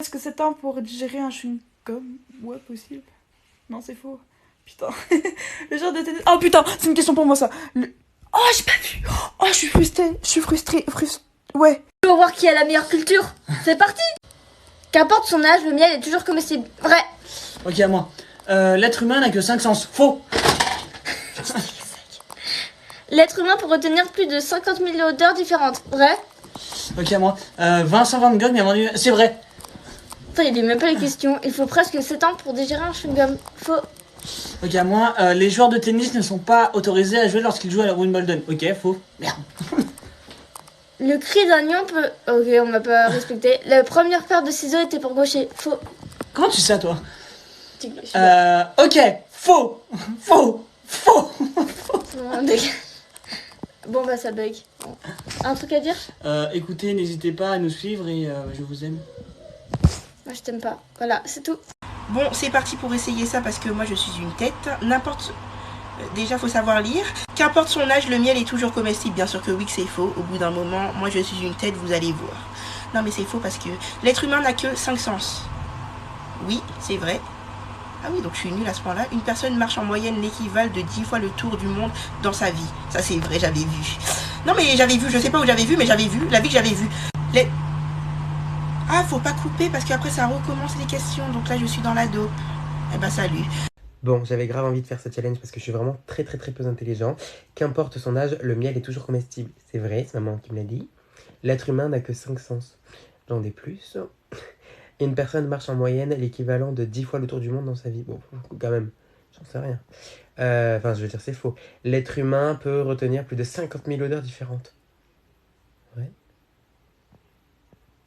presque 7 ans pour digérer un chewing-gum. Ouais, possible. Non, c'est faux. Putain. Le genre de tennis... Oh putain, c'est une question pour moi ça. Oh, j'ai pas vu. Oh, je suis frustrée. Ouais. On va voir qui a la meilleure culture. C'est parti. Qu'importe son âge, le miel est toujours comestible. Vrai. Ok, à moi. L'être humain n'a que 5 sens. Faux. L'être humain peut retenir plus de 50 000 odeurs différentes. Vrai. Ok, à moi. Vincent Van Gogh m'a vendu... C'est vrai. Putain, il lit même pas les questions. Il faut presque 7 ans pour digérer un chewing-gum. Faux. Ok, à moi. Les joueurs de tennis ne sont pas autorisés à jouer lorsqu'ils jouent à la Wimbledon. Ok, faux. Merde. Le cri d'un lion peut... Ok, on m'a pas respecté. La première paire de ciseaux était pour gaucher. Faux. Comment tu sais ça, toi? Ok, faux. Faux. Faux. Bon bah ça bug. Un truc à dire? Écoutez, n'hésitez pas à nous suivre et je vous aime. Moi je t'aime pas. Voilà, c'est tout. Bon, c'est parti pour essayer ça parce que moi je suis une tête. Déjà, faut savoir lire. Qu'importe son âge, le miel est toujours comestible. Bien sûr que oui, que c'est faux. Au bout d'un moment, moi je suis une tête, vous allez voir. Non, mais c'est faux parce que l'être humain n'a que 5 sens. Oui, c'est vrai. Ah oui, donc je suis nulle à ce point-là. Une personne marche en moyenne l'équivalent de 10 fois le tour du monde dans sa vie. Ça, c'est vrai, j'avais vu. Non, mais j'avais vu, je sais pas où j'avais vu, mais j'avais vu. La vie que j'avais vue. Ah, faut pas couper parce qu'après ça recommence les questions. Donc là, je suis dans l'ado. Eh ben, salut. Bon, j'avais grave envie de faire ce challenge parce que je suis vraiment très peu intelligent. Qu'importe son âge, le miel est toujours comestible. C'est vrai, c'est maman qui me l'a dit. L'être humain n'a que 5 sens. J'en ai plus. Une personne marche en moyenne l'équivalent de 10 fois le tour du monde dans sa vie. Bon, quand même, j'en sais rien. Enfin, je veux dire, c'est faux. L'être humain peut retenir plus de 50 000 odeurs différentes. Ouais.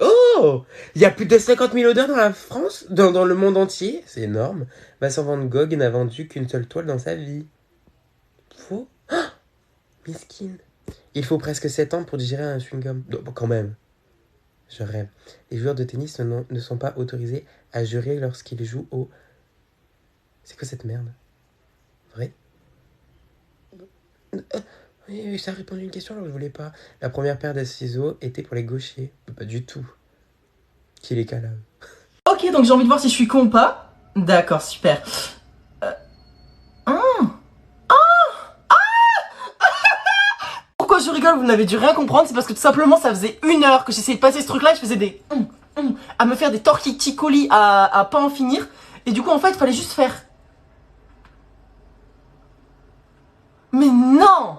Oh! Il y a plus de 50 000 odeurs dans la France? Dans le monde entier? C'est énorme. Vincent Van Gogh n'a vendu qu'une seule toile dans sa vie. Faux? Oh, miskin. Il faut presque 7 ans pour digérer un chewing-gum. Bon, quand même. Je rêve. Les joueurs de tennis ne sont pas autorisés à jurer lorsqu'ils jouent au... C'est quoi cette merde? Vrai? Oui, ça a répondu à une question alors que je voulais pas. La première paire de ciseaux était pour les gauchers. Pas du tout. Qui les cala? Ok, donc j'ai envie de voir si je suis con ou pas. D'accord, super. Pourquoi je rigole? Vous n'avez dû rien comprendre. C'est parce que tout simplement ça faisait 1 heure que j'essayais de passer ce truc là. Je faisais des à me faire des torticolis à pas en finir. Et du coup en fait il fallait juste faire. Mais non!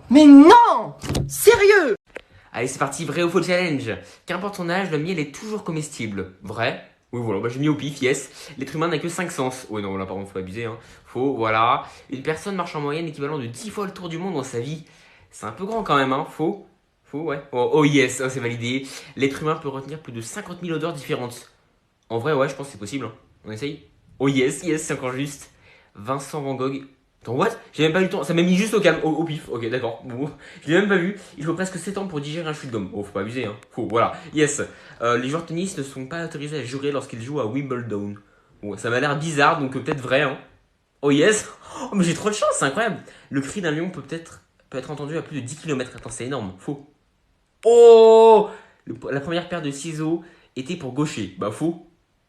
Mais non! Sérieux? Allez, c'est parti, vrai ou faux challenge. Qu'importe son âge, le miel est toujours comestible. Vrai? Oui, voilà, bah, j'ai mis au pif, yes. L'être humain n'a que 5 sens. Ouais, non, là, par contre, faut abuser, hein. Faux, voilà. Une personne marche en moyenne l'équivalent de 10 fois le tour du monde dans sa vie. C'est un peu grand quand même, hein. Faux? Faux, ouais. Oh yes, oh, c'est validé. L'être humain peut retenir plus de 50 000 odeurs différentes. En vrai, ouais, je pense que c'est possible, hein. On essaye? Oh yes, c'est encore juste. Vincent Van Gogh. Attends, what? J'ai même pas eu le temps, ça m'a mis juste au calme, au pif, ok d'accord, bon, je l'ai même pas vu. Il faut presque 7 ans pour digérer un chewing-gum. Oh, faut pas abuser, hein, faux, voilà, yes. Les joueurs de tennis ne sont pas autorisés à jurer lorsqu'ils jouent à Wimbledon. Bon, ça m'a l'air bizarre, donc peut-être vrai, hein. Oh yes. Oh, mais j'ai trop de chance, c'est incroyable. Le cri d'un lion peut être entendu à plus de 10 km, attends, c'est énorme, faux. Oh, la première paire de ciseaux était pour gaucher, bah faux.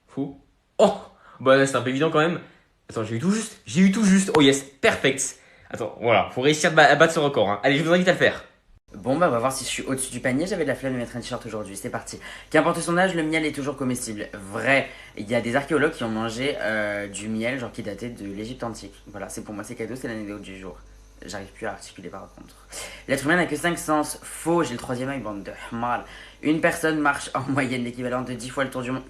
Faux. Oh, bah c'est un peu évident quand même. Attends, j'ai eu tout juste. Oh yes, perfect. Attends, voilà, faut réussir à battre ce record, hein. Allez, je vous invite à le faire. Bon bah on va voir si je suis au-dessus du panier, j'avais de la flemme de mettre un t-shirt aujourd'hui, c'est parti. Qu'importe son âge, le miel est toujours comestible. Vrai, il y a des archéologues qui ont mangé du miel, genre qui datait de l'Égypte antique. Voilà, c'est pour moi, c'est cadeau, c'est l'anecdote du jour. J'arrive plus à articuler par contre. L'être humain n'a que 5 sens. Faux, j'ai le 3e œil, bande de mal. Une personne marche en moyenne l'équivalent de 10 fois le tour du monde.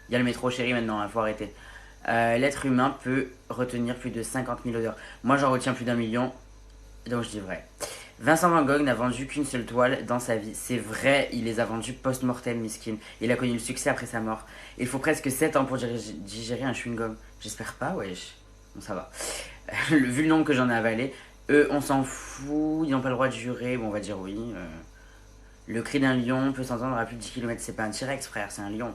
Il y a le métro chéri maintenant, hein, faut arrêter. L'être humain peut retenir plus de 50 000 odeurs. Moi j'en retiens plus d'1 million, donc je dis vrai. Vincent Van Gogh n'a vendu qu'une seule toile dans sa vie. C'est vrai, il les a vendues post-mortem, miskin. Il a connu le succès après sa mort. Il faut presque 7 ans pour digérer un chewing-gum. J'espère pas, wesh. Bon, ça va. Vu le nombre que j'en ai avalé, eux, on s'en fout, ils n'ont pas le droit de jurer. Bon, on va dire oui. Le cri d'un lion peut s'entendre à plus de 10 km. C'est pas un T-Rex, frère, c'est un lion.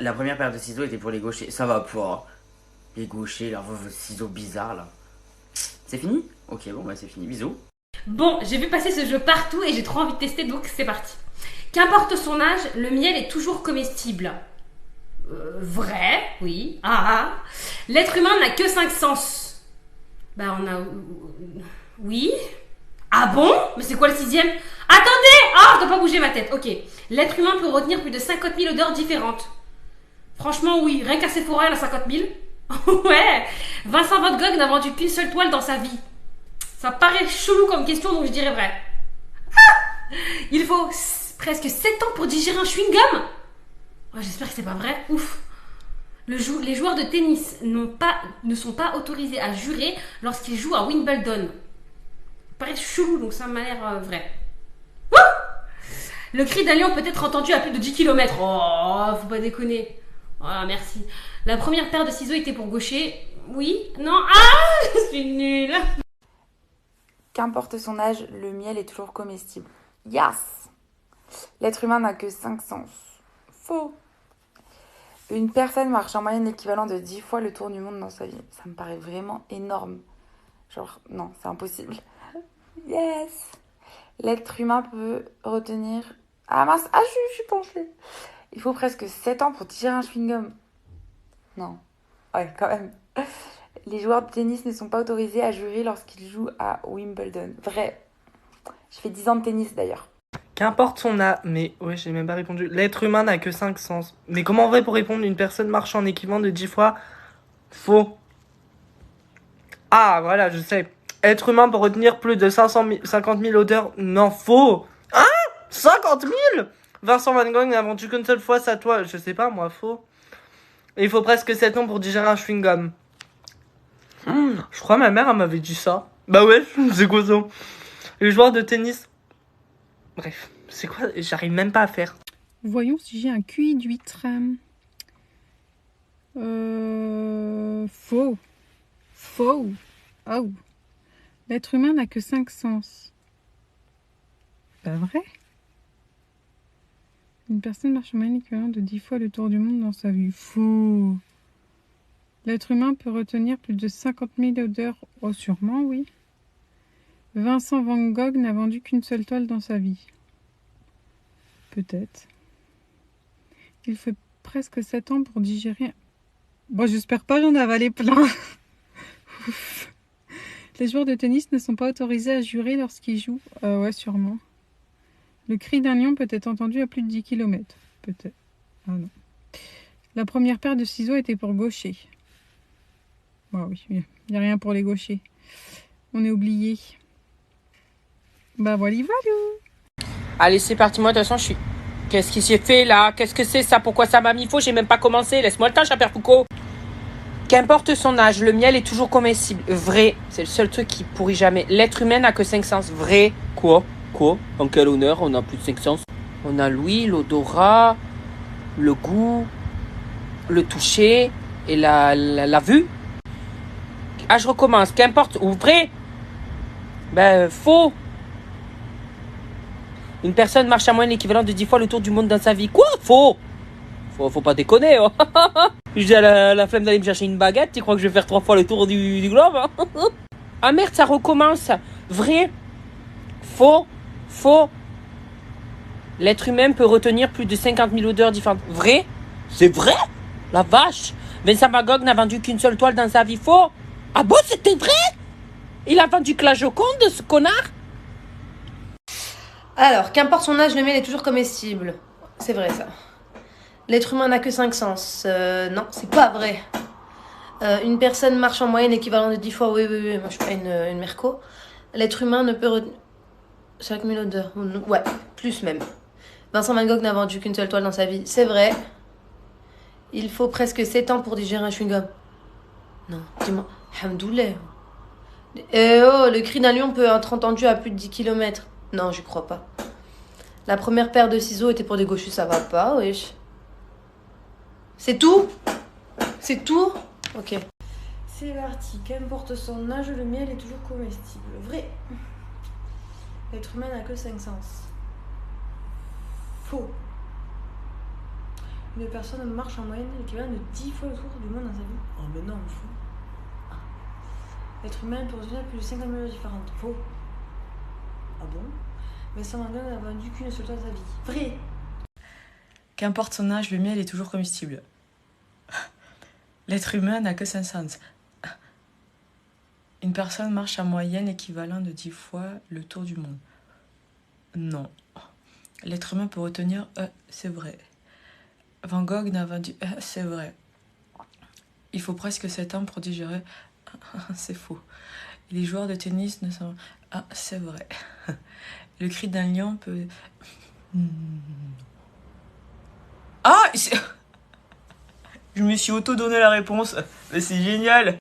La première paire de ciseaux était pour les gauchers. Ça va pas. Les gauchers, leurs ciseaux bizarres là. C'est fini? Ok, bon bah c'est fini. Bisous. Bon, j'ai vu passer ce jeu partout et j'ai trop envie de tester, donc c'est parti. Qu'importe son âge, le miel est toujours comestible. Vrai, oui. L'être humain n'a que 5 sens. Bah on a... Oui. Ah bon? Mais c'est quoi le 6e? Attendez! Je dois pas bouger ma tête. Ok. L'être humain peut retenir plus de 50 000 odeurs différentes. Franchement, oui. Rien qu'à Sephora, il y en a 50 000. Ouais. Vincent Van Gogh n'a vendu qu'une seule toile dans sa vie. Ça paraît chelou comme question, donc je dirais vrai. Il faut presque 7 ans pour digérer un chewing-gum. J'espère que c'est pas vrai. Ouf. Les joueurs de tennis ne sont pas autorisés à jurer lorsqu'ils jouent à Wimbledon. Ça paraît chelou, donc ça m'a l'air vrai. Le cri d'un lion peut être entendu à plus de 10 km. Faut pas déconner. Merci. La première paire de ciseaux était pour gaucher. Oui? Non? Je suis nulle. Qu'importe son âge, le miel est toujours comestible. Yes! L'être humain n'a que 5 sens. Faux. Une personne marche en moyenne l'équivalent de 10 fois le tour du monde dans sa vie. Ça me paraît vraiment énorme. Genre, non, c'est impossible. Yes! L'être humain peut retenir... Ah mince, je suis penchée. Il faut presque 7 ans pour digérer un chewing-gum. Non. Ouais, quand même. Les joueurs de tennis ne sont pas autorisés à jurer lorsqu'ils jouent à Wimbledon. Vrai. Je fais 10 ans de tennis d'ailleurs. Qu'importe son âge... Mais ouais, j'ai même pas répondu. L'être humain n'a que 5 sens. Mais comment on fait pour répondre? Une personne marche en équivalent de 10 fois? Faux. Voilà, je sais. Être humain peut retenir plus de 50 000 odeurs? Non, faux. 50 000? Vincent Van Gogh n'a vendu qu'une seule fois sa toile. Je sais pas, moi, faux. Et il faut presque 7 ans pour digérer un chewing-gum. Je crois que ma mère, elle m'avait dit ça. Bah ouais, c'est quoi ça? Les joueurs de tennis... Bref, c'est quoi? J'arrive même pas à faire. Voyons si j'ai un QI d'huître. Faux. Faux. Oh. L'être humain n'a que 5 sens. Pas vrai? Une personne marche en moyenne équivalent de 10 fois le tour du monde dans sa vie. Faux. L'être humain peut retenir plus de 50 000 odeurs. Sûrement, oui. Vincent Van Gogh n'a vendu qu'une seule toile dans sa vie. Peut-être. Il faut presque 7 ans pour digérer... Bon, j'espère pas j'en avaler plein. Ouf. Les joueurs de tennis ne sont pas autorisés à jurer lorsqu'ils jouent. Ouais, sûrement. Le cri d'un lion peut être entendu à plus de 10 km. Peut-être. Non. La première paire de ciseaux était pour gaucher. Oui, il n'y a rien pour les gauchers. On est oublié. Voilà. Allez, c'est parti. Moi, de toute façon, je suis... Qu'est-ce qui s'est fait, là? Qu'est-ce que c'est, ça? Pourquoi ça m'a mis faux? J'ai même pas commencé. Laisse-moi le temps, Chaper Foucault. Qu'importe son âge, le miel est toujours comestible. Vrai. C'est le seul truc qui pourrit jamais. L'être humain n'a que 5 sens. Vrai. Quoi? En quel honneur? On a plus de 5 sens. On a l'ouïe, l'odorat, le goût, le toucher et la vue. Je recommence. Qu'importe. Ou vrai? Faux. Une personne marche à moyenne l'équivalent de 10 fois le tour du monde dans sa vie. Quoi? Faux. Faut pas déconner. J'ai la flemme d'aller me chercher une baguette. Tu crois que je vais faire 3 fois le tour du globe? Merde, ça recommence. Vrai? Faux. L'être humain peut retenir plus de 50 000 odeurs différentes. Vrai? C'est vrai? La vache. Vincent Van Gogh n'a vendu qu'une seule toile dans sa vie. Faux. Ah bon, c'était vrai? Il a vendu que la Joconde, ce connard? Alors, qu'importe son âge, le miel est toujours comestible. C'est vrai, ça. L'être humain n'a que 5 sens. Non, c'est pas vrai. Une personne marche en moyenne équivalent de 10 fois. Oui. Moi, je suis pas une merco. L'être humain ne peut retenir... 5000 odeurs. Ouais, plus même. Vincent Van Gogh n'a vendu qu'une seule toile dans sa vie. C'est vrai. Il faut presque 7 ans pour digérer un chewing-gum. Non, dis-moi. Hamdoullah. Le cri d'un lion peut être entendu à plus de 10 km. Non, j'y crois pas. La première paire de ciseaux était pour des gauchers, ça va pas, wesh. C'est tout? C'est tout? Ok. C'est parti. Qu'importe son âge, le miel est toujours comestible. Vrai. L'être humain n'a que 5 sens. Faux. Une personne marche en moyenne l'équivalent de 10 fois le tour du monde dans sa vie. Oh mais non, faux. L'être humain peut retenir plus de 50 000 différentes. Faux. Ah bon? Vincent Van Gogh n'a vendu qu'une seule fois de sa vie. Vrai. Qu'importe son âge, le miel est toujours comestible. L'être humain n'a que 5 sens. Une personne marche en moyenne équivalent de 10 fois le tour du monde. Non. L'être humain peut retenir c'est vrai. Van Gogh n'a vendu c'est vrai. Il faut presque 7 ans pour digérer c'est faux. Les joueurs de tennis ne sont c'est vrai. Le cri d'un lion peut je me suis auto-donné la réponse. Mais c'est génial.